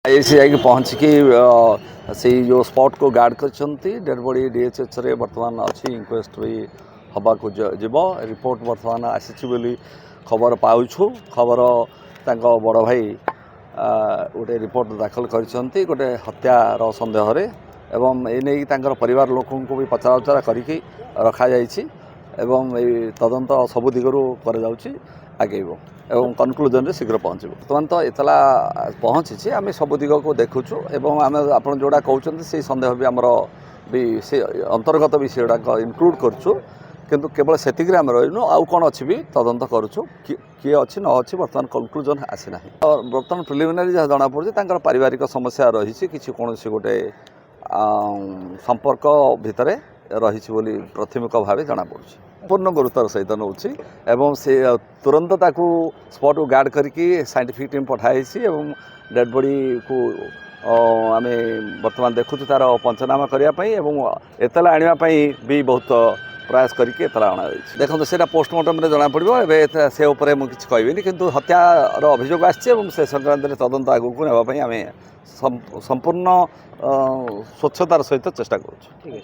IC जाकि पहुँचिकी से जो स्पॉट को गार्ड कर डेड बॉडी डीएचएच रे बर्तमान अच्छी इनक्वेस्ट भी हवा को जीव रिपोर्ट बर्तमान आसी खबर पाउछु खबर तांको बड़ भाई गोटे रिपोर्ट दाखल कर गोटे हत्यार सन्देह एवं एने परिवार लोक भी पचराउचरा करके रखा जाइछि एवं तदंत सबु दिगरु कर जाउछि आगेब एवं कनक्लूजन रे शीघ्र पहुँचब बर्तमान तो एतला पहुँची आम सब दिग को देखुचु एवं आम आप जोड़ा कहते से सन्देह भी आमर भी से अंतर्गत भी से इनक्लूड करुचु किंतु केवल सेतिक आम रहीनु आउ कौन अच्छी भी तदंत करुचु किए अच्छी न अच्छी बर्तमान कनक्लूजन आसीना बर्तमान प्रिलिमिनारी जहाँ जना पड़े पारिवारिक समस्या रही कि कौन गोटे संपर्क भितर रही प्राथमिक भाव जना पड़े पूर्ण गुरुतर सहित नौ से तुरंत ताकू स्पॉट को गार्ड करके साइंटिफिक टीम पठाई डेड बॉडी को आम बर्तमान देखु तार पंचनामा करने एतला आने भी बहुत प्रयास करके एतला अणा देखो से पोस्टमार्टम जना पड़ो ए से मुझे कहबी किंतु हत्यार अभियोग आसी संक्रांत में तदंत आगू नापी आम संपूर्ण स्वच्छतार सहित चेष्टा करूँ।